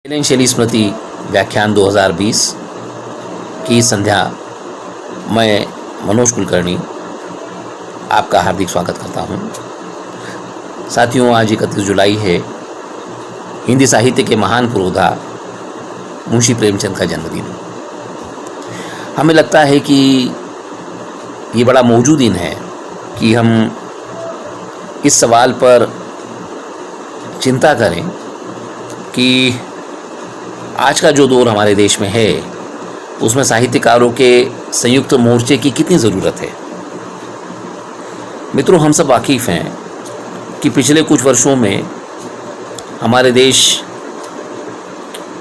Helen शैली स्मृति व्याख्यान 2020 की संध्या मैं मनोज कुलकर्णी आपका हार्दिक स्वागत करता हूं। साथियों, आज 31 जुलाई है, हिंदी साहित्य के महान पुरोधा मुंशी प्रेमचंद का जन्मदिन। हमें लगता है कि ये बड़ा मौजूद दिन है कि हम इस सवाल पर चिंता करें कि आज का जो दौर हमारे देश में है उसमें साहित्यकारों के संयुक्त मोर्चे की कितनी ज़रूरत है। मित्रों, हम सब वाकिफ़ हैं कि पिछले कुछ वर्षों में हमारे देश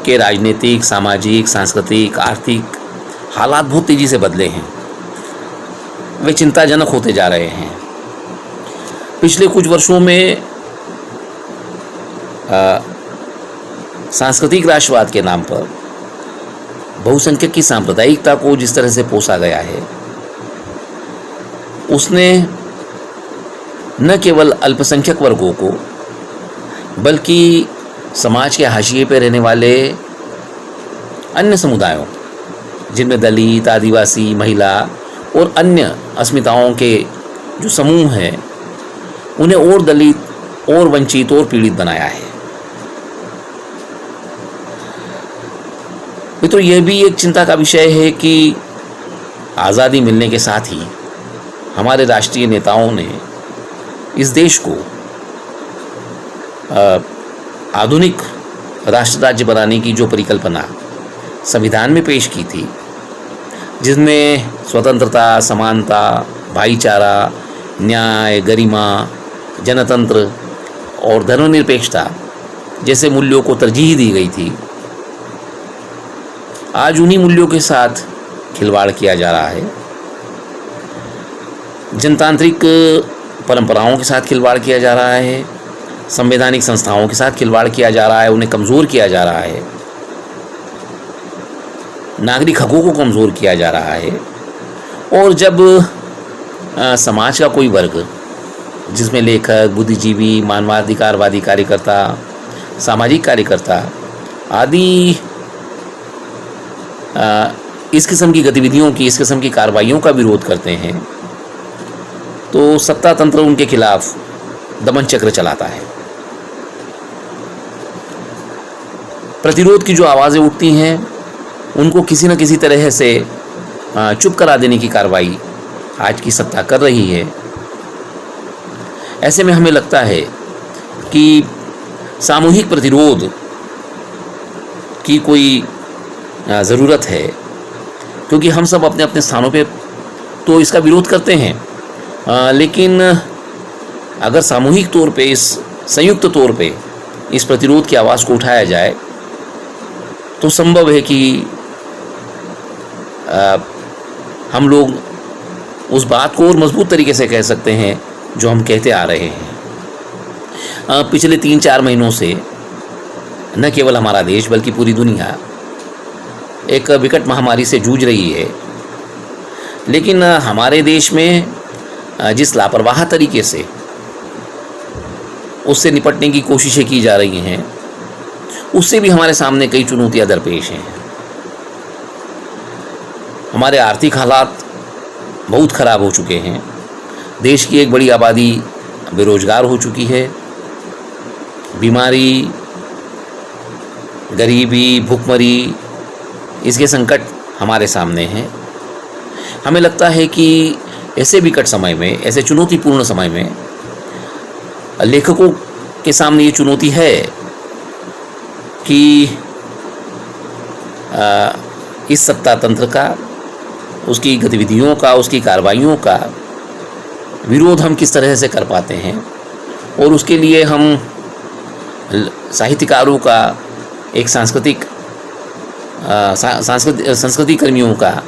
के राजनीतिक, सामाजिक, सांस्कृतिक, आर्थिक हालात बहुत तेज़ी से बदले हैं। वे चिंताजनक होते जा रहे हैं। पिछले कुछ वर्षों में सांस्कृतिक राष्ट्रवाद के नाम पर बहुसंख्यक की सांप्रदायिकता को जिस तरह से पोसा गया है, उसने न केवल अल्पसंख्यक वर्गों को बल्कि समाज के हाशिए पर रहने वाले अन्य समुदायों, जिनमें दलित, आदिवासी, महिला और अन्य अस्मिताओं के जो समूह हैं, उन्हें और दलित और वंचित और पीड़ित बनाया है। मित्रों, यह भी एक चिंता का विषय है कि आज़ादी मिलने के साथ ही हमारे राष्ट्रीय नेताओं ने इस देश को आधुनिक राष्ट्र राज्य बनाने की जो परिकल्पना संविधान में पेश की थी, जिसमें स्वतंत्रता, समानता, भाईचारा, न्याय, गरिमा, जनतंत्र और धर्मनिरपेक्षता जैसे मूल्यों को तरजीह दी गई थी, आज उन्हीं मूल्यों के साथ खिलवाड़ किया जा रहा है। जनतांत्रिक परंपराओं के साथ खिलवाड़ किया जा रहा है, संवैधानिक संस्थाओं के साथ खिलवाड़ किया जा रहा है, उन्हें कमज़ोर किया जा रहा है, नागरिक हकों को कमज़ोर किया जा रहा है। और जब समाज का कोई वर्ग, जिसमें लेखक, बुद्धिजीवी, मानवाधिकारवादी कार्यकर्ता, सामाजिक कार्यकर्ता आदि इस किस्म की गतिविधियों की, इस किस्म की कार्रवाइयों का विरोध करते हैं, तो सत्ता तंत्र उनके खिलाफ दमन चक्र चलाता है। प्रतिरोध की जो आवाज़ें उठती हैं, उनको किसी न किसी तरह से चुप करा देने की कार्रवाई आज की सत्ता कर रही है। ऐसे में हमें लगता है कि सामूहिक प्रतिरोध की कोई ज़रूरत है, क्योंकि हम सब अपने अपने स्थानों पे तो इसका विरोध करते हैं, लेकिन अगर सामूहिक तौर पे, इस संयुक्त तौर पे इस प्रतिरोध की आवाज़ को उठाया जाए तो संभव है कि हम लोग उस बात को और मजबूत तरीके से कह सकते हैं जो हम कहते आ रहे हैं। पिछले 3-4 महीनों से न केवल हमारा देश बल्कि पूरी दुनिया एक विकट महामारी से जूझ रही है, लेकिन हमारे देश में जिस लापरवाह तरीके से उससे निपटने की कोशिशें की जा रही हैं, उससे भी हमारे सामने कई चुनौतियां दरपेश हैं। हमारे आर्थिक हालात बहुत ख़राब हो चुके हैं। देश की एक बड़ी आबादी बेरोजगार हो चुकी है। बीमारी, गरीबी, भुखमरी, इसके संकट हमारे सामने हैं। हमें लगता है कि ऐसे विकट समय में, ऐसे चुनौतीपूर्ण समय में लेखकों के सामने ये चुनौती है कि इस सत्ता तंत्र का, उसकी गतिविधियों का, उसकी कार्रवाइयों का विरोध हम किस तरह से कर पाते हैं, और उसके लिए हम साहित्यकारों का एक संस्कृति कर्मियों का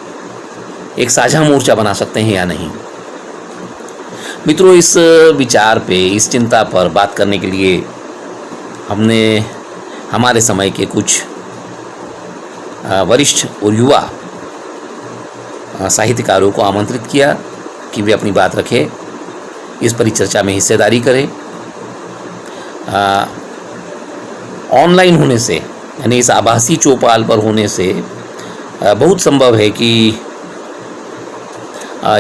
एक साझा मोर्चा बना सकते हैं या नहीं। मित्रों, इस विचार पे, इस चिंता पर बात करने के लिए हमने हमारे समय के कुछ वरिष्ठ और युवा साहित्यकारों को आमंत्रित किया कि वे अपनी बात रखें, इस परिचर्चा में हिस्सेदारी करें। ऑनलाइन होने से यानी इस आभासी चौपाल पर होने से बहुत संभव है कि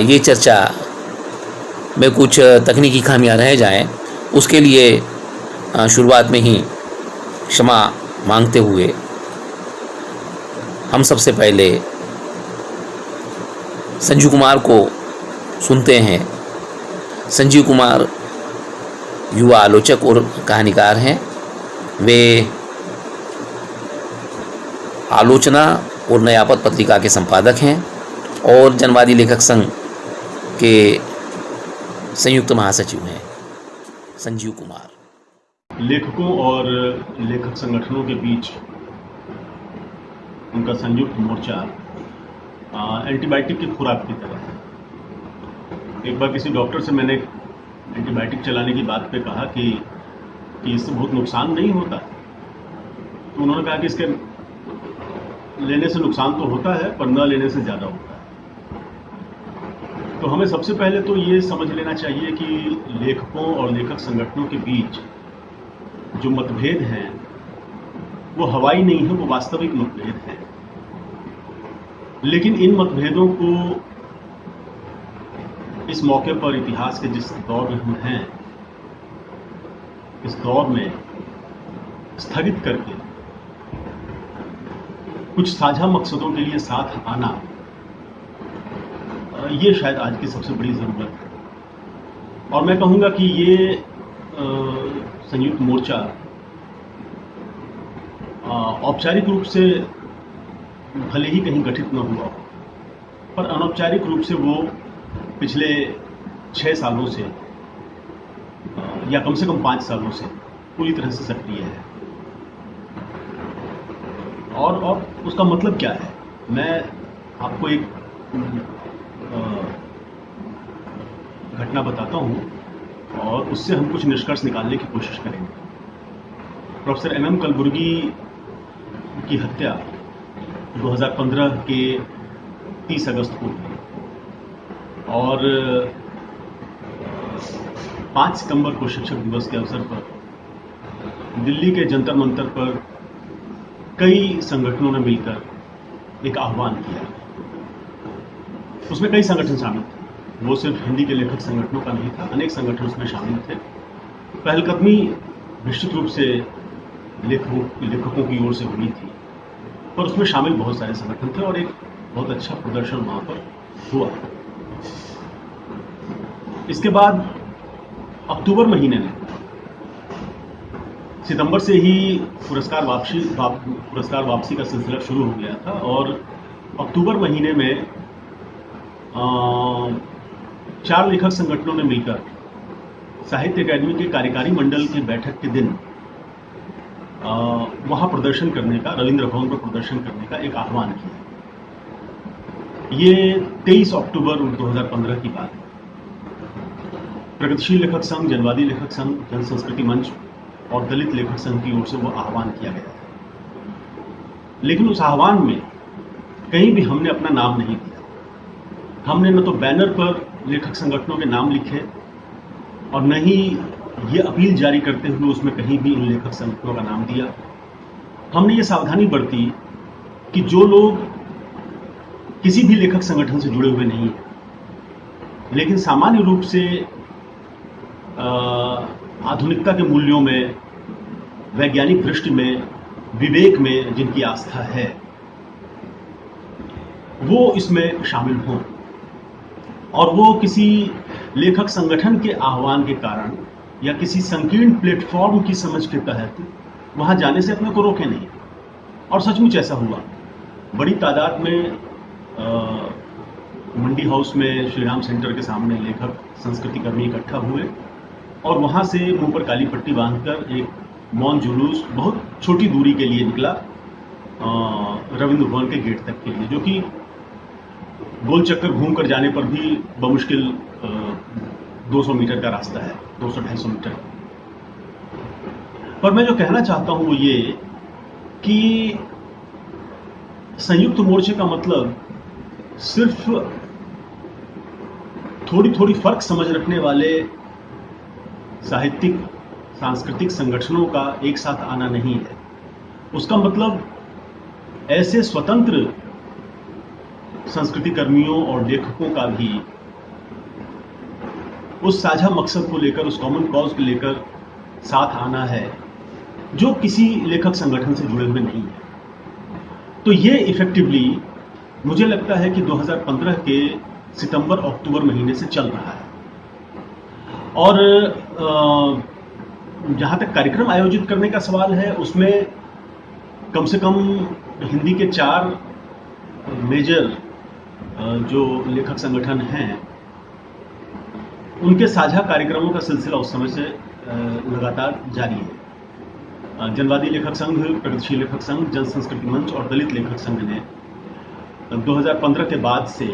ये चर्चा में कुछ तकनीकी खामियां रह जाएं। उसके लिए शुरुआत में ही क्षमा मांगते हुए हम सबसे पहले संजीव कुमार को सुनते हैं। संजीव कुमार युवा आलोचक और कहानीकार हैं। वे आलोचना और नयापत पत्रिका के संपादक हैं और जनवादी लेखक संघ के संयुक्त महासचिव हैं। संजीव कुमार। लेखकों और लेखक संगठनों के बीच उनका संयुक्त मोर्चा एंटीबायोटिक की खुराक की तरह है। एक बार किसी डॉक्टर से मैंने एंटीबायोटिक चलाने की बात पे कहा कि इससे बहुत नुकसान नहीं होता, तो उन्होंने कहा कि इसके लेने से नुकसान तो होता है पर न लेने से ज़्यादा होता है। तो हमें सबसे पहले तो ये समझ लेना चाहिए कि लेखकों और लेखक संगठनों के बीच जो मतभेद हैं वो हवाई नहीं है, वो वास्तविक मतभेद हैं। लेकिन इन मतभेदों को इस मौके पर इतिहास के जिस दौर में हम हैं, इस दौर में स्थगित करके कुछ साझा मकसदों के लिए साथ आना, ये शायद आज की सबसे बड़ी ज़रूरत है। और मैं कहूँगा कि ये संयुक्त मोर्चा औपचारिक रूप से भले ही कहीं गठित न हुआ हो, पर अनौपचारिक रूप से वो पिछले 6 सालों से या कम से कम 5 सालों से पूरी तरह से सक्रिय है। और उसका मतलब क्या है, मैं आपको एक घटना बताता हूं और उससे हम कुछ निष्कर्ष निकालने की कोशिश करेंगे। प्रोफेसर एम कलबुर्गी की हत्या 2015 के 30 अगस्त को हुई और 5 सितंबर को शिक्षक दिवस के अवसर पर दिल्ली के जंतर मंतर पर कई संगठनों ने मिलकर एक आह्वान किया। उसमें कई संगठन शामिल थे, वो सिर्फ हिंदी के लेखक संगठनों का नहीं था, अनेक संगठन उसमें शामिल थे। पहलकदमी निश्चित रूप से लेखकों की ओर से हुई थी, पर उसमें शामिल बहुत सारे संगठन थे और एक बहुत अच्छा प्रदर्शन वहां पर हुआ। इसके बाद अक्टूबर महीने में, सितंबर से ही पुरस्कार वापसी का सिलसिला शुरू हो गया था और अक्टूबर महीने में 4 लेखक संगठनों ने मिलकर साहित्य अकादमी के कार्यकारी मंडल की बैठक के दिन वहां प्रदर्शन करने का, रविंद्र भवन पर प्रदर्शन करने का एक आह्वान किया। ये 23 अक्टूबर 2015 की बात है। प्रगतिशील लेखक संघ, जनवादी लेखक संघ, जन संस्कृति मंच और दलित लेखक संघ की ओर से वो आह्वान किया गया था। लेकिन उस आह्वान में कहीं भी हमने अपना नाम नहीं दिया। हमने न तो बैनर पर लेखक संगठनों के नाम लिखे और न ही ये अपील जारी करते हुए उसमें कहीं भी इन लेखक संगठनों का नाम दिया। हमने ये सावधानी बरती कि जो लोग किसी भी लेखक संगठन से जुड़े हुए नहीं हैं, लेकिन सामान्य रूप से आधुनिकता के मूल्यों में, वैज्ञानिक दृष्टि में, विवेक में जिनकी आस्था है, वो इसमें शामिल हों और वो किसी लेखक संगठन के आह्वान के कारण या किसी संकीर्ण प्लेटफॉर्म की समझ के तहत वहां जाने से अपने को रोके नहीं। और सचमुच ऐसा हुआ। बड़ी तादाद में मंडी हाउस में श्रीराम सेंटर के सामने लेखक संस्कृति कर्मी इकट्ठा हुए और वहां से मुंह पर काली पट्टी बांधकर एक मौन जुलूस बहुत छोटी दूरी के लिए निकला रविंद्र भवन के गेट तक के लिए, जो कि गोल चक्कर घूमकर जाने पर भी बमुश्किल 200 मीटर का रास्ता है, 200-250 मीटर। पर मैं जो कहना चाहता हूं वो ये कि संयुक्त मोर्चे का मतलब सिर्फ थोड़ी थोड़ी फर्क समझ रखने वाले साहित्यिक सांस्कृतिक संगठनों का एक साथ आना नहीं है। उसका मतलब ऐसे स्वतंत्र संस्कृति कर्मियों और लेखकों का भी उस साझा मकसद को लेकर, उस कॉमन कॉज को लेकर साथ आना है जो किसी लेखक संगठन से जुड़े हुए नहीं है। तो ये इफेक्टिवली मुझे लगता है कि 2015 के सितंबर अक्टूबर महीने से चल रहा है। और जहाँ तक कार्यक्रम आयोजित करने का सवाल है, उसमें कम से कम हिंदी के 4 मेजर जो लेखक संगठन हैं, उनके साझा कार्यक्रमों का सिलसिला उस समय से लगातार जारी है। जनवादी लेखक संघ, प्रगतिशील लेखक संघ, जन संस्कृति मंच और दलित लेखक संघ ने 2015 के बाद से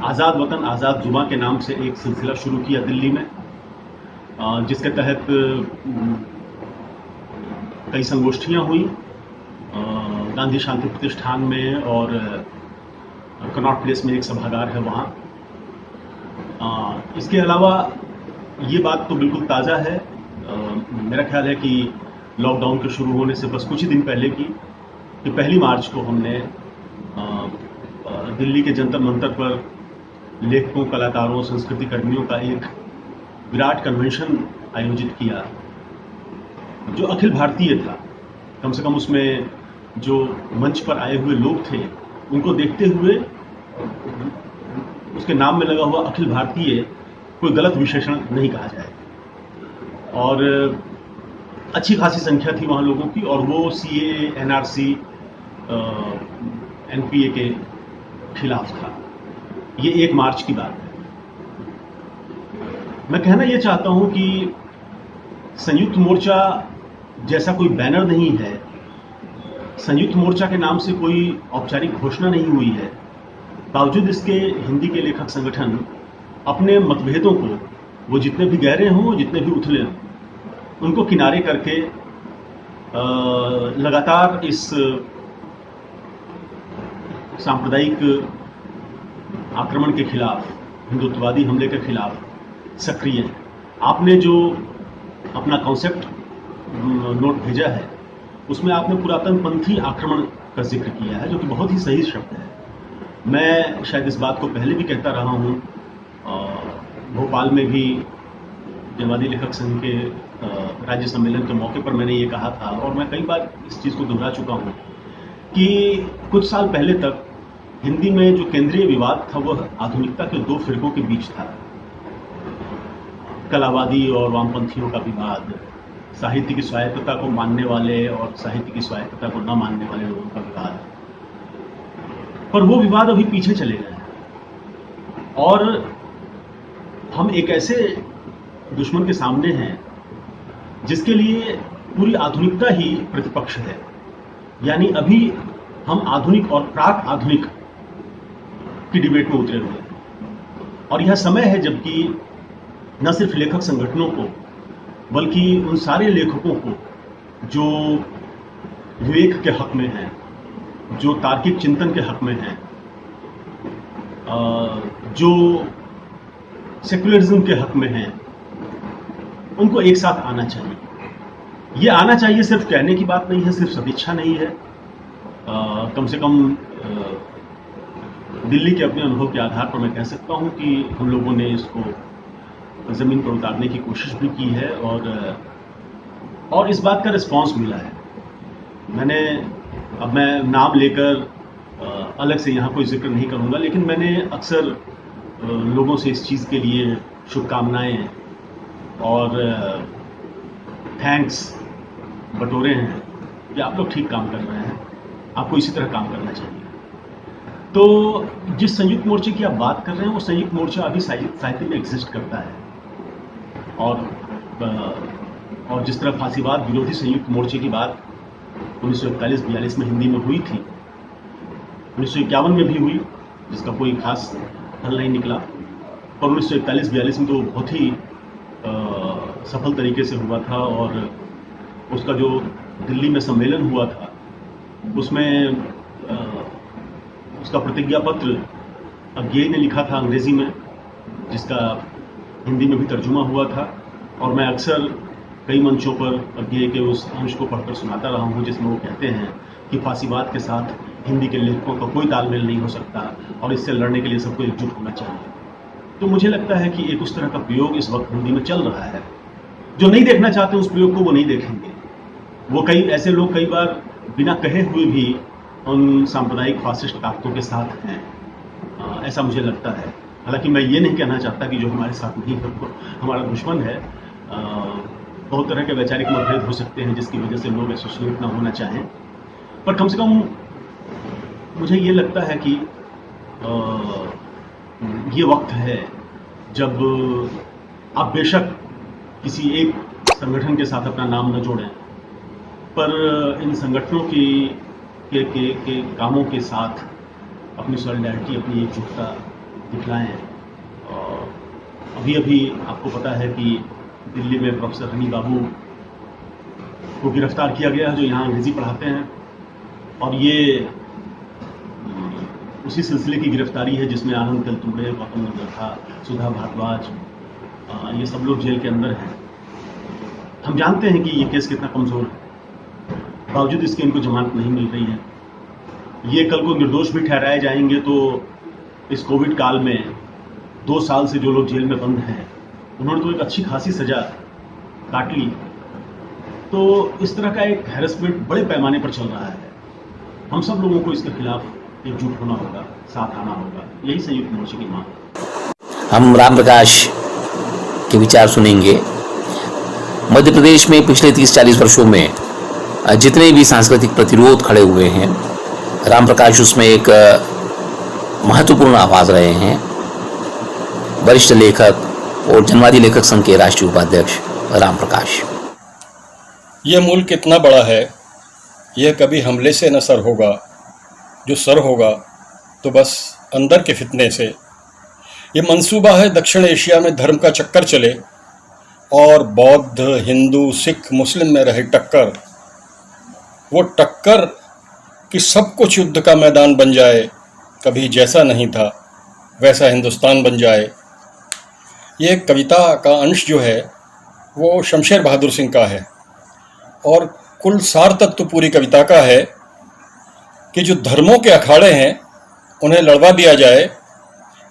आज़ाद वतन आज़ाद जुबा के नाम से एक सिलसिला शुरू किया दिल्ली में, जिसके तहत कई संगोष्ठियां हुई गांधी शांति प्रतिष्ठान में, और कनॉट प्लेस में एक सभागार है वहाँ। इसके अलावा ये बात तो बिल्कुल ताज़ा है, मेरा ख्याल है कि लॉकडाउन के शुरू होने से बस कुछ ही दिन पहले की, कि 1 मार्च को हमने दिल्ली के जंतर मंतर पर लेखकों, कलाकारों, संस्कृति कर्मियों का एक विराट कन्वेंशन आयोजित किया जो अखिल भारतीय था। कम से कम उसमें जो मंच पर आए हुए लोग थे, उनको देखते हुए उसके नाम में लगा हुआ अखिल भारतीय कोई गलत विशेषण नहीं कहा जाए। और अच्छी खासी संख्या थी वहाँ लोगों की, और वो CAA, NRC, NPA के खिलाफ था। ये 1 मार्च की बात है। मैं कहना ये चाहता हूँ कि संयुक्त मोर्चा जैसा कोई बैनर नहीं है, संयुक्त मोर्चा के नाम से कोई औपचारिक घोषणा नहीं हुई है, बावजूद इसके हिंदी के लेखक संगठन अपने मतभेदों को, वो जितने भी गहरे हों, जितने भी उथले हों, उनको किनारे करके लगातार इस सांप्रदायिक आक्रमण के खिलाफ, हिंदुत्ववादी हमले के खिलाफ सक्रिय है। आपने जो अपना कॉन्सेप्ट नोट भेजा है, उसमें आपने पुरातनपंथी आक्रमण का जिक्र किया है, जो कि बहुत ही सही शब्द है। मैं शायद इस बात को पहले भी कहता रहा हूँ, भोपाल में भी जनवादी लेखक संघ के राज्य सम्मेलन के मौके पर मैंने ये कहा था, और मैं कई बार इस चीज़ को दोहरा चुका हूँ कि कुछ साल पहले तक हिंदी में जो केंद्रीय विवाद था, वह आधुनिकता के 2 फिरकों के बीच था। कलावादी और वामपंथियों का विवाद, साहित्य की स्वायत्तता को मानने वाले और साहित्य की स्वायत्तता को न मानने वाले लोगों का विवाद। पर वो विवाद अभी पीछे चले गए हैं, और हम एक ऐसे दुश्मन के सामने हैं जिसके लिए पूरी आधुनिकता ही प्रतिपक्ष है। यानी अभी हम आधुनिक और प्राक आधुनिक की डिबेट में उतरे हुए हैं, और यह समय है जबकि न सिर्फ लेखक संगठनों को, बल्कि उन सारे लेखकों को जो विवेक के हक में हैं, जो तार्किक चिंतन के हक में हैं, जो सेक्युलरिज्म के हक में हैं, उनको एक साथ आना चाहिए। ये आना चाहिए सिर्फ कहने की बात नहीं है, सिर्फ सदिच्छा नहीं है। कम से कम दिल्ली के अपने अनुभव के आधार पर मैं कह सकता हूं कि हम लोगों ने इसको ज़मीन पर उतारने की कोशिश भी की है, और इस बात का रिस्पांस मिला है। अब मैं नाम लेकर अलग से यहाँ कोई जिक्र नहीं करूँगा, लेकिन मैंने अक्सर लोगों से इस चीज़ के लिए शुभकामनाएं और थैंक्स बटोरे हैं कि आप लोग ठीक काम कर रहे हैं, आपको इसी तरह काम करना चाहिए। तो जिस संयुक्त मोर्चे की आप बात कर रहे हैं, वो संयुक्त मोर्चा अभी साहित्य में एग्जिस्ट करता है, और जिस तरह फांसीवाद विरोधी संयुक्त मोर्चे की बात 1941-42 में हिंदी में हुई थी, 1951 में भी हुई, जिसका कोई खास हल नहीं निकला, और 1941-42 में तो बहुत ही सफल तरीके से हुआ था। और उसका जो दिल्ली में सम्मेलन हुआ था, उसमें उसका प्रतिज्ञा पत्र अज्ञेय ने लिखा था अंग्रेजी में, जिसका हिंदी में भी तर्जुमा हुआ था। और मैं अक्सर कई मंचों पर अज्ञेय के उस अंश को पढ़कर सुनाता रहा हूँ जिसमें वो कहते हैं कि फांसीवाद के साथ हिंदी के लेखकों का कोई तालमेल नहीं हो सकता और इससे लड़ने के लिए सबको एकजुट होना चाहिए। तो मुझे लगता है कि एक उस तरह का प्रयोग इस वक्त हिंदी में चल रहा है। जो नहीं देखना चाहते उस प्रयोग को वो नहीं देखेंगे। वो कई ऐसे लोग कई बार बिना कहे हुए भी उन सांप्रदायिक फासिस्ट ताकतों के साथ हैं, ऐसा मुझे लगता है। हालांकि मैं ये नहीं कहना चाहता कि जो हमारे साथ नहीं है वो हमारा दुश्मन है। बहुत तरह के वैचारिक मतभेद हो सकते हैं जिसकी वजह से लोग एसोसिएट ना होना चाहें, पर कम से कम मुझे ये लगता है कि ये वक्त है जब आप बेशक किसी एक संगठन के साथ अपना नाम न जोड़ें, पर इन संगठनों के कामों के साथ अपनी सॉलिडारिटी, अपनी एकजुटता दिखलाएं। अभी आपको पता है कि दिल्ली में प्रोफेसर हनी बाबू को गिरफ्तार किया गया है जो यहाँ अंग्रेजी पढ़ाते हैं, और ये उसी सिलसिले की गिरफ्तारी है जिसमें आनंद तेलतुंबड़े, गौतम नंदरथा, सुधा भारद्वाज, ये सब लोग जेल के अंदर हैं। हम जानते हैं कि ये केस कितना कमज़ोर है, बावजूद इसके इनको जमानत नहीं मिल रही है। ये कल को निर्दोष भी ठहराए जाएंगे तो इस कोविड काल में 2 साल से जो लोग जेल में बंद हैं उन्होंने तो एक अच्छी खासी सजा काट ली। तो इस तरह का एक हैरेसमेंट बड़े पैमाने पर चल रहा है। हम सब लोगों को इसके खिलाफ एकजुट होना होगा, साथ आना होगा। यही संयुक्त मोर्चे की मांग। हम राम प्रकाश के विचार सुनेंगे। मध्य प्रदेश में पिछले 30-40 वर्षों में जितने भी सांस्कृतिक प्रतिरोध खड़े हुए हैं, राम प्रकाश उसमें एक महत्वपूर्ण आवाज रहे हैं। वरिष्ठ लेखक और जनवादी लेखक संघ के राष्ट्रीय उपाध्यक्ष राम प्रकाश। यह मुल्क कितना बड़ा है, यह कभी हमले से न सर होगा। जो सर होगा तो बस अंदर के फितने से। ये मंसूबा है दक्षिण एशिया में धर्म का चक्कर चले और बौद्ध, हिंदू, सिख, मुस्लिम में रहे टक्कर। वो टक्कर कि सब कुछ युद्ध का मैदान बन जाए, कभी जैसा नहीं था वैसा हिंदुस्तान बन जाए। ये कविता का अंश जो है वो शमशेर बहादुर सिंह का है और कुल सार तत्व पूरी कविता का है कि जो धर्मों के अखाड़े हैं उन्हें लड़वा दिया जाए।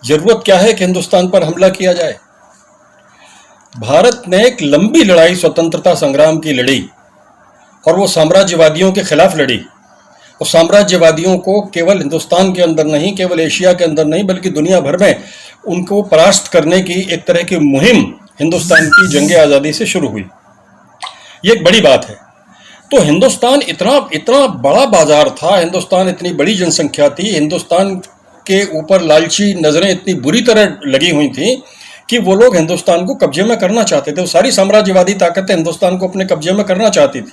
ज़रूरत क्या है कि हिंदुस्तान पर हमला किया जाए। भारत ने एक लंबी लड़ाई स्वतंत्रता संग्राम की लड़ी और वो साम्राज्यवादियों के खिलाफ लड़ी। और साम्राज्यवादियों को केवल हिंदुस्तान के अंदर नहीं, केवल एशिया के अंदर नहीं, बल्कि दुनिया भर में उनको परास्त करने की एक तरह की मुहिम हिंदुस्तान की जंग आज़ादी से शुरू हुई। ये एक बड़ी बात है। तो हिंदुस्तान इतना बड़ा बाजार था, हिंदुस्तान इतनी बड़ी जनसंख्या थी, हिंदुस्तान के ऊपर लालची नज़रें इतनी बुरी तरह लगी हुई थी कि वो लोग हिंदुस्तान को कब्जे में करना चाहते थे। वो सारी साम्राज्यवादी ताकतें हिंदुस्तान को अपने कब्जे में करना चाहती थी।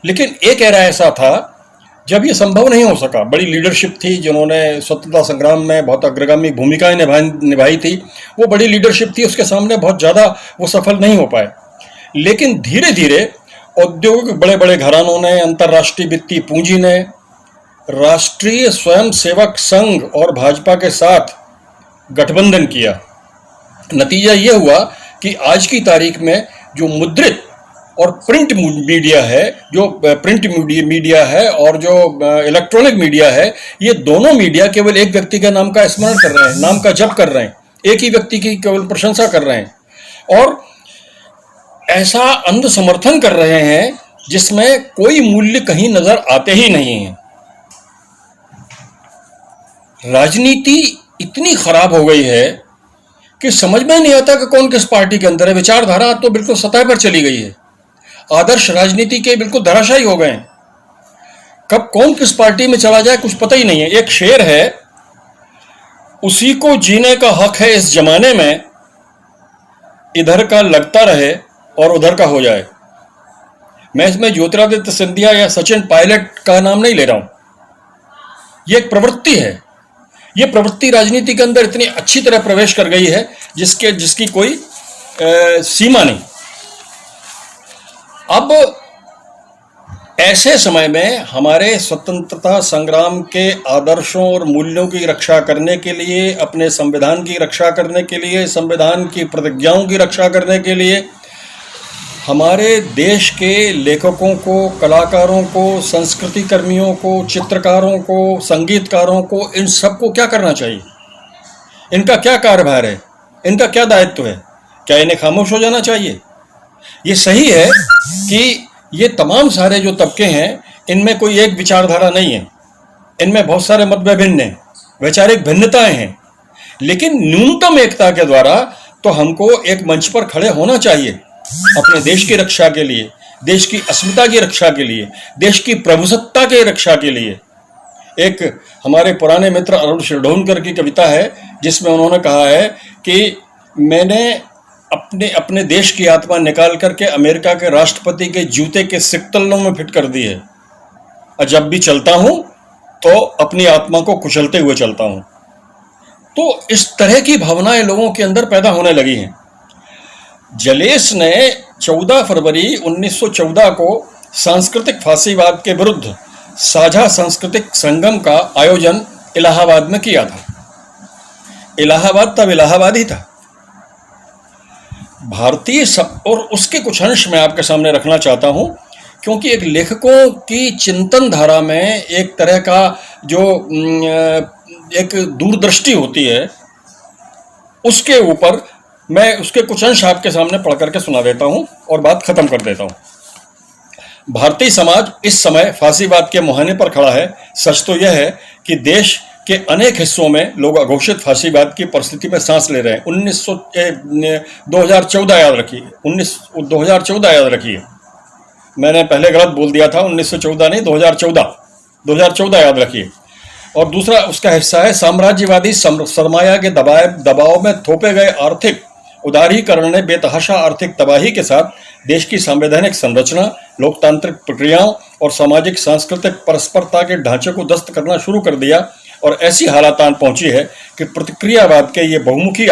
लेकिन एक एरा ऐसा था जब ये संभव नहीं हो सका। बड़ी लीडरशिप थी जिन्होंने स्वतंत्रता संग्राम में बहुत अग्रगामी भूमिकाएं निभाई थी, वो बड़ी लीडरशिप थी, उसके सामने बहुत ज़्यादा वो सफल नहीं हो पाए। लेकिन धीरे धीरे औद्योगिक बड़े बड़े घरानों ने, अंतर्राष्ट्रीय वित्तीय पूंजी ने, राष्ट्रीय स्वयंसेवक संघ और भाजपा के साथ गठबंधन किया। नतीजा ये हुआ कि आज की तारीख में जो मुद्रित और प्रिंट मीडिया है, जो प्रिंट मीडिया है और जो इलेक्ट्रॉनिक मीडिया है, ये दोनों मीडिया केवल एक व्यक्ति के नाम का स्मरण कर रहे हैं, नाम का जप कर रहे हैं, एक ही व्यक्ति की केवल प्रशंसा कर रहे हैं और ऐसा अंध समर्थन कर रहे हैं जिसमें कोई मूल्य कहीं नजर आते ही नहीं है। राजनीति इतनी खराब हो गई है कि समझ में नहीं आता कि कौन किस पार्टी के अंदर है। विचारधारा तो बिल्कुल सतह पर चली गई है। आदर्श राजनीति के बिल्कुल धराशायी हो गए हैं। कब कौन किस पार्टी में चला जाए कुछ पता ही नहीं है। एक शेर है, उसी को जीने का हक है इस जमाने में, इधर का लगता रहे और उधर का हो जाए। मैं इसमें ज्योतिरादित्य सिंधिया या सचिन पायलट का नाम नहीं ले रहा हूं। यह एक प्रवृत्ति है। यह प्रवृत्ति राजनीति के अंदर इतनी अच्छी तरह प्रवेश कर गई है जिसकी कोई सीमा नहीं। अब ऐसे समय में हमारे स्वतंत्रता संग्राम के आदर्शों और मूल्यों की रक्षा करने के लिए, अपने संविधान की रक्षा करने के लिए, संविधान की प्रतिज्ञाओं की रक्षा करने के लिए हमारे देश के लेखकों को, कलाकारों को, संस्कृति कर्मियों को, चित्रकारों को, संगीतकारों को, इन सबको क्या करना चाहिए? इनका क्या कार्यभार है? इनका क्या दायित्व है? क्या इन्हें खामोश हो जाना चाहिए? ये सही है कि ये तमाम सारे जो तबके हैं, इनमें कोई एक विचारधारा नहीं है, इनमें बहुत सारे मत भिन्न हैं, वैचारिक भिन्नताएं हैं, लेकिन न्यूनतम एकता के द्वारा तो हमको एक मंच पर खड़े होना चाहिए अपने देश की रक्षा के लिए, देश की अस्मिता की रक्षा के लिए, देश की प्रभुसत्ता की रक्षा के लिए। एक हमारे पुराने मित्र अरुण शिरढोणकर की कविता है जिसमें उन्होंने कहा है कि मैंने अपने देश की आत्मा निकाल करके अमेरिका के राष्ट्रपति के जूते के सिकतलों में फिट कर दी है, और जब भी चलता हूं तो अपनी आत्मा को कुचलते हुए चलता हूं। तो इस तरह की भावनाएं लोगों के अंदर पैदा होने लगी हैं। जलेस ने 14 फरवरी 1914 को सांस्कृतिक फासीवाद के विरुद्ध साझा सांस्कृतिक संगम का आयोजन इलाहाबाद में किया था। इलाहाबाद तब इलाहाबाद ही था। भारतीय और उसके कुछ अंश मैं आपके सामने रखना चाहता हूं, क्योंकि एक लेखकों की चिंतन धारा में एक तरह का जो एक दूरदृष्टि होती है, उसके ऊपर मैं उसके कुछ अंश आपके सामने पढ़ करके सुना देता हूं और बात खत्म कर देता हूं। भारतीय समाज इस समय फांसीवाद के मुहाने पर खड़ा है। सच तो यह है कि देश के अनेक हिस्सों में लोग अघोषित फांसीवाद की परिस्थिति में सांस ले रहे हैं। 2014 याद रखिए, 2014 याद रखिए, मैंने पहले गलत बोल दिया था, 1914 नहीं, 2014 याद रखिए। और दूसरा उसका हिस्सा है साम्राज्यवादी सरमाया के दबाव में थोपे गए आर्थिक उदारीकरण ने बेतहाशा आर्थिक तबाही के साथ देश की संवैधानिक संरचना, लोकतांत्रिक प्रक्रियाओं और सामाजिक सांस्कृतिक परस्परता के ढांचे को ध्वस्त करना शुरू कर दिया, और ऐसी हालातान पहुंची है कि प्रतिक्रियावाद के ये बहुमुखी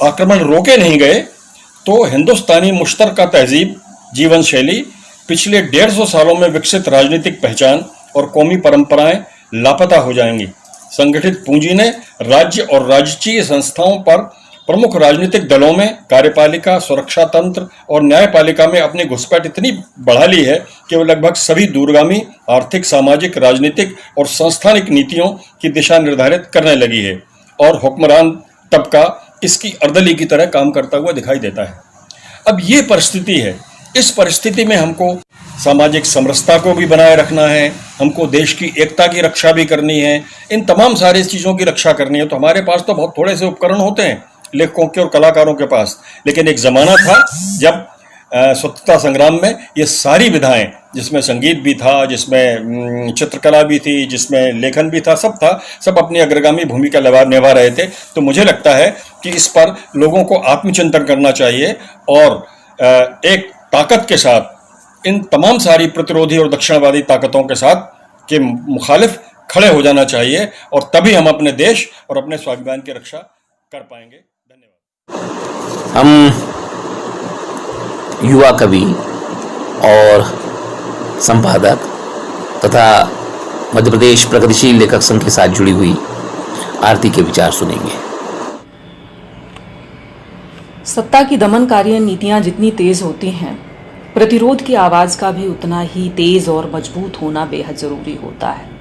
आक्रमण रोके नहीं गए तो हिंदुस्तानी मुश्तरका तहजीब, जीवन शैली, पिछले 150 सालों में विकसित राजनीतिक पहचान और कौमी परंपराएं लापता हो जाएंगी। संगठित पूंजी ने राज्य और राजकीय संस्थाओं पर, प्रमुख राजनीतिक दलों में, कार्यपालिका, सुरक्षा तंत्र और न्यायपालिका में अपनी घुसपैठ इतनी बढ़ा ली है कि वह लगभग सभी दूरगामी आर्थिक, सामाजिक, राजनीतिक और संस्थानिक नीतियों की दिशा निर्धारित करने लगी है, और हुक्मरान तबका इसकी अर्दली की तरह काम करता हुआ दिखाई देता है। अब ये परिस्थिति है। इस परिस्थिति में हमको सामाजिक समरसता को भी बनाए रखना है, हमको देश की एकता की रक्षा भी करनी है, इन तमाम सारी चीज़ों की रक्षा करनी है। तो हमारे पास तो बहुत थोड़े से उपकरण होते हैं लेखकों के और कलाकारों के पास, लेकिन एक ज़माना था जब स्वतंत्रता संग्राम में ये सारी विधाएं, जिसमें संगीत भी था, जिसमें चित्रकला भी थी, जिसमें लेखन भी था, सब अपनी अग्रगामी भूमिका निभा रहे थे। तो मुझे लगता है कि इस पर लोगों को आत्मचिंतन करना चाहिए और एक ताकत के साथ इन तमाम सारी प्रतिरोधी और दक्षिणवादी ताकतों के साथ के मुखालिफ खड़े हो जाना चाहिए, और तभी हम अपने देश और अपने स्वाभिमान की रक्षा कर पाएंगे। धन्यवाद। हम युवा कवि और संपादक तथा मध्य प्रदेश प्रगतिशील लेखक संघ के साथ जुड़ी हुई आरती के विचार सुनेंगे। सत्ता की दमनकारी नीतियां जितनी तेज होती हैं, प्रतिरोध की आवाज का भी उतना ही तेज और मजबूत होना बेहद जरूरी होता है।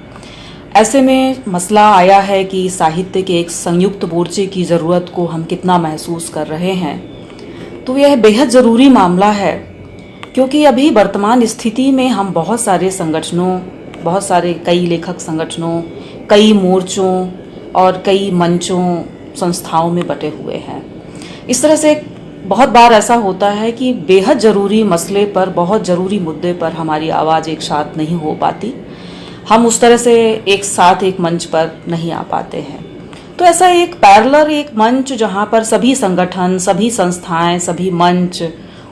ऐसे में मसला आया है कि साहित्य के एक संयुक्त मोर्चे की जरूरत को हम कितना महसूस कर रहे हैं। तो यह बेहद ज़रूरी मामला है, क्योंकि अभी वर्तमान स्थिति में हम बहुत सारे संगठनों, कई लेखक संगठनों, कई मोर्चों और कई मंचों, संस्थाओं में बटे हुए हैं। इस तरह से बहुत बार ऐसा होता है कि बेहद ज़रूरी मसले पर, बहुत ज़रूरी मुद्दे पर हमारी आवाज़ एक साथ नहीं हो पाती, हम उस तरह से एक साथ एक मंच पर नहीं आ पाते हैं। तो ऐसा एक पैरेलल एक मंच जहाँ पर सभी संगठन, सभी संस्थाएं, सभी मंच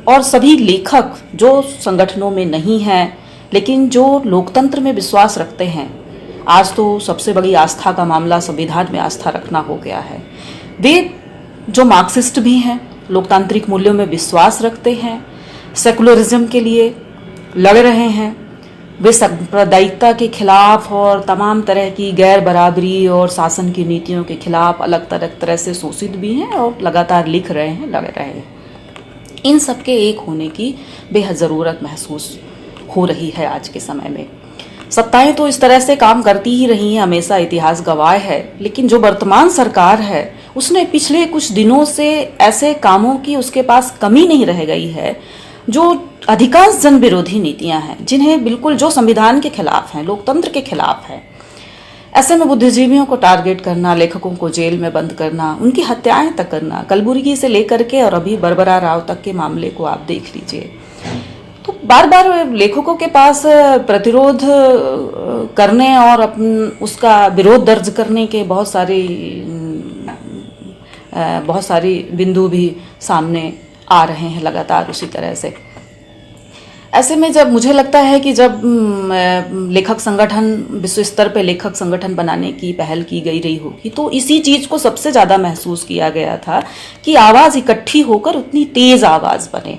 और सभी लेखक जो संगठनों में नहीं हैं लेकिन जो लोकतंत्र में विश्वास रखते हैं, आज तो सबसे बड़ी आस्था का मामला संविधान में आस्था रखना हो गया है, वे जो मार्क्सिस्ट भी हैं, लोकतांत्रिक मूल्यों में विश्वास रखते हैं, सेकुलरिज्म के लिए लड़ रहे हैं, वे सांप्रदायिकता के खिलाफ और तमाम तरह की गैर बराबरी और शासन की नीतियों के खिलाफ अलग तरह से शोषित भी हैं और लगातार लिख रहे हैं, लड़ रहे हैं। इन सब के एक होने की बेहद ज़रूरत महसूस हो रही है आज के समय में। सत्ताएं तो इस तरह से काम करती ही रही हैं, हमेशा इतिहास गवाह है, लेकिन जो वर्तमान सरकार है उसने पिछले कुछ दिनों से ऐसे कामों की उसके पास कमी नहीं रह गई है जो अधिकांश जन विरोधी नीतियां हैं, जिन्हें बिल्कुल जो संविधान के खिलाफ हैं, लोकतंत्र के खिलाफ हैं। ऐसे में बुद्धिजीवियों को टारगेट करना, लेखकों को जेल में बंद करना, उनकी हत्याएं तक करना, कलबुर्गी से लेकर के और अभी बरबरा राव तक के मामले को आप देख लीजिए। तो बार बार लेखकों के पास प्रतिरोध करने और उसका विरोध दर्ज करने के बहुत सारी बिंदु भी सामने आ रहे हैं लगातार उसी तरह से। ऐसे में जब मुझे लगता है कि जब लेखक संगठन, विश्व स्तर पे लेखक संगठन बनाने की पहल की गई रही होगी, तो इसी चीज़ को सबसे ज़्यादा महसूस किया गया था कि आवाज़ इकट्ठी होकर उतनी तेज़ आवाज़ बने।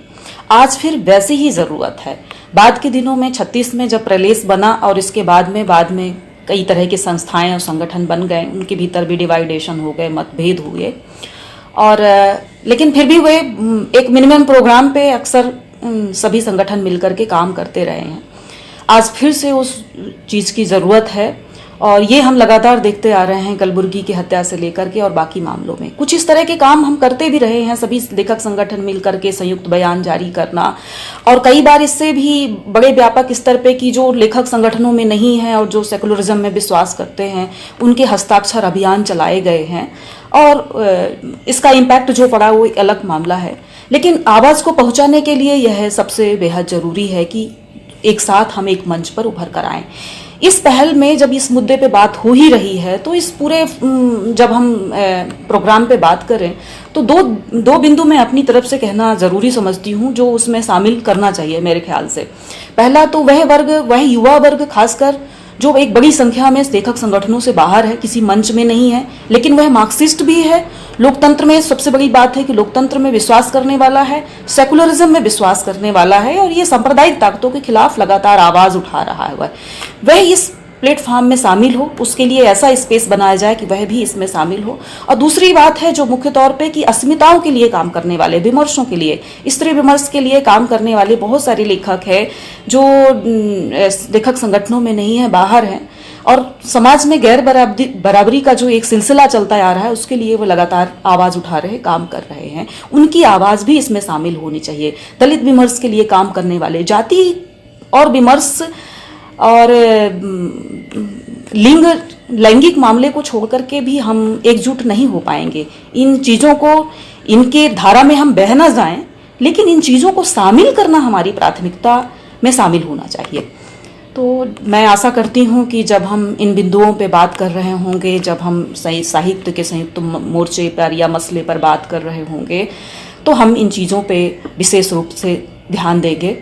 आज फिर वैसी ही ज़रूरत है। बाद के दिनों में 36 में जब प्रलेस बना और इसके बाद में कई तरह की संस्थाएं और संगठन बन गए, उनके भीतर भी डिवाइडेशन हो गए, मतभेद हुए, और लेकिन फिर भी वे एक मिनिमम प्रोग्राम पे अक्सर सभी संगठन मिलकर के काम करते रहे हैं। आज फिर से उस चीज़ की ज़रूरत है और ये हम लगातार देखते आ रहे हैं, कलबुर्गी की हत्या से लेकर के और बाकी मामलों में कुछ इस तरह के काम हम करते भी रहे हैं, सभी लेखक संगठन मिलकर के संयुक्त बयान जारी करना, और कई बार इससे भी बड़े व्यापक स्तर पे कि जो लेखक संगठनों में नहीं है और जो सेकुलरिज्म में विश्वास करते हैं उनके हस्ताक्षर अभियान चलाए गए हैं, और इसका इम्पैक्ट जो पड़ा वो एक अलग मामला है। लेकिन आवाज़ को पहुंचाने के लिए यह सबसे बेहद ज़रूरी है कि एक साथ हम एक मंच पर उभर कर आएँ। इस पहल में जब इस मुद्दे पे बात हो ही रही है तो इस पूरे जब हम प्रोग्राम पे बात करें तो दो बिंदु मैं अपनी तरफ से कहना ज़रूरी समझती हूँ जो उसमें शामिल करना चाहिए मेरे ख्याल से। पहला तो वह युवा वर्ग खासकर जो एक बड़ी संख्या में लेखक संगठनों से बाहर है, किसी मंच में नहीं है, लेकिन वह मार्क्सिस्ट भी है। लोकतंत्र में सबसे बड़ी बात है कि लोकतंत्र में विश्वास करने वाला है, सेकुलरिज्म में विश्वास करने वाला है, और ये सांप्रदायिक ताकतों के खिलाफ लगातार आवाज़ उठा रहा है। वह इस प्लेटफॉर्म में शामिल हो, उसके लिए ऐसा स्पेस बनाया जाए कि वह भी इसमें शामिल हो। और दूसरी बात है जो मुख्य तौर पे कि अस्मिताओं के लिए काम करने वाले, विमर्शों के लिए, स्त्री विमर्श के लिए काम करने वाले बहुत सारे लेखक हैं जो लेखक संगठनों में नहीं है, बाहर हैं, और समाज में गैर बराबरी का जो एक सिलसिला चलता आ रहा है उसके लिए वो लगातार आवाज़ उठा रहे, काम कर रहे हैं। उनकी आवाज़ भी इसमें शामिल होनी चाहिए। दलित विमर्श के लिए काम करने वाले, जाति और विमर्श और लैंगिक मामले को छोड़ करके भी हम एकजुट नहीं हो पाएंगे। इन चीज़ों को, इनके धारा में हम बह ना जाएं, लेकिन इन चीज़ों को शामिल करना हमारी प्राथमिकता में शामिल होना चाहिए। तो मैं आशा करती हूँ कि जब हम इन बिंदुओं पे बात कर रहे होंगे, जब हम साहित्य के संयुक्त मोर्चे पर या मसले पर बात कर रहे होंगे, तो हम इन चीज़ों पे विशेष रूप से ध्यान देंगे।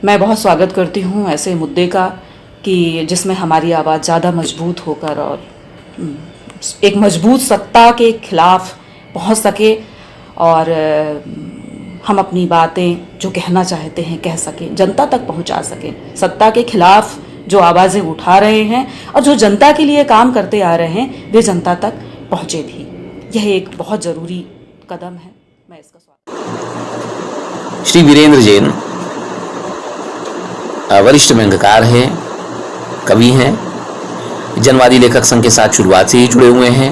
मैं बहुत स्वागत करती हूँ ऐसे मुद्दे का कि जिसमें हमारी आवाज़ ज़्यादा मजबूत होकर और एक मजबूत सत्ता के खिलाफ पहुँच सके और हम अपनी बातें जो कहना चाहते हैं कह सकें, जनता तक पहुँचा सकें। सत्ता के खिलाफ जो आवाज़ें उठा रहे हैं और जो जनता के लिए काम करते आ रहे हैं वे जनता तक पहुँचे भी। यह एक बहुत ज़रूरी कदम है। मैं इसका स्वागत। श्री वीरेंद्र जैन वरिष्ठ व्यंग्यकार हैं, कवि हैं, जनवादी लेखक संघ के साथ शुरुआत से ही जुड़े हुए हैं।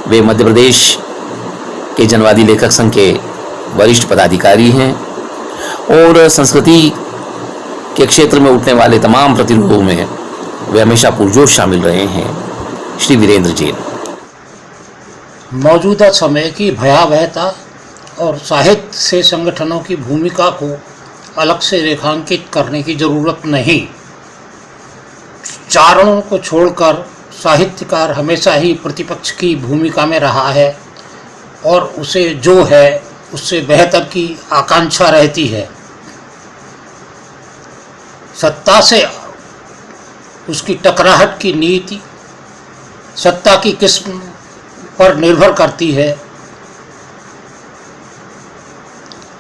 वे मध्य प्रदेश के जनवादी लेखक संघ के वरिष्ठ पदाधिकारी हैं और संस्कृति के क्षेत्र में उठने वाले तमाम प्रतिरोधों में वे हमेशा पुरजोश शामिल रहे हैं। श्री वीरेंद्र जैन। मौजूदा समय की भयावहता और साहित्य से संगठनों की भूमिका को अलग से रेखांकित करने की ज़रूरत नहीं। चारणों को छोड़कर साहित्यकार हमेशा ही प्रतिपक्ष की भूमिका में रहा है और उसे जो है उससे बेहतर की आकांक्षा रहती है। सत्ता से उसकी टकराहट की नीति सत्ता की किस्म पर निर्भर करती है।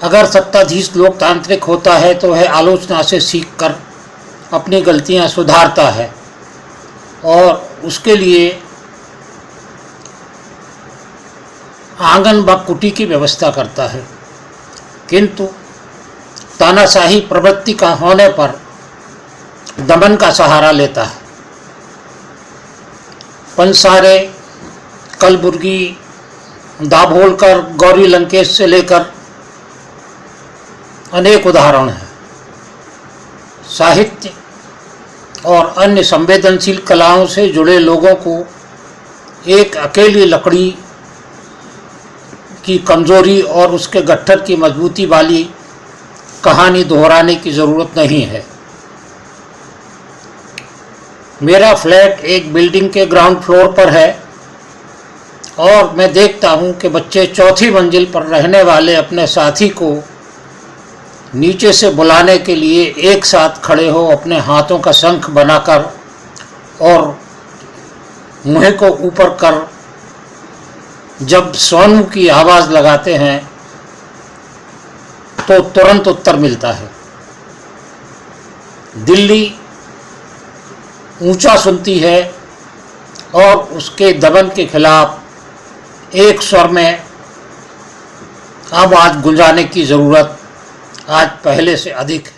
अगर सत्ताधीश लोकतांत्रिक होता है तो वह आलोचना से सीखकर अपनी गलतियां सुधारता है और उसके लिए आंगन व कुटी की व्यवस्था करता है। किंतु तानाशाही प्रवृत्ति का होने पर दमन का सहारा लेता है। पंसारे, कलबुर्गी, दाभोलकर, गौरी लंकेश से लेकर अनेक उदाहरण हैं। साहित्य और अन्य संवेदनशील कलाओं से जुड़े लोगों को एक अकेली लकड़ी की कमजोरी और उसके गट्ठर की मजबूती वाली कहानी दोहराने की ज़रूरत नहीं है। मेरा फ्लैट एक बिल्डिंग के ग्राउंड फ्लोर पर है और मैं देखता हूं कि बच्चे चौथी मंजिल पर रहने वाले अपने साथी को नीचे से बुलाने के लिए एक साथ खड़े हो अपने हाथों का शंख बनाकर और मुंह को ऊपर कर जब सोनू की आवाज़ लगाते हैं तो तुरंत उत्तर मिलता है। दिल्ली ऊंचा सुनती है और उसके दमन के खिलाफ एक स्वर में आवाज़ गुंजाने की ज़रूरत आज पहले से अधिक है।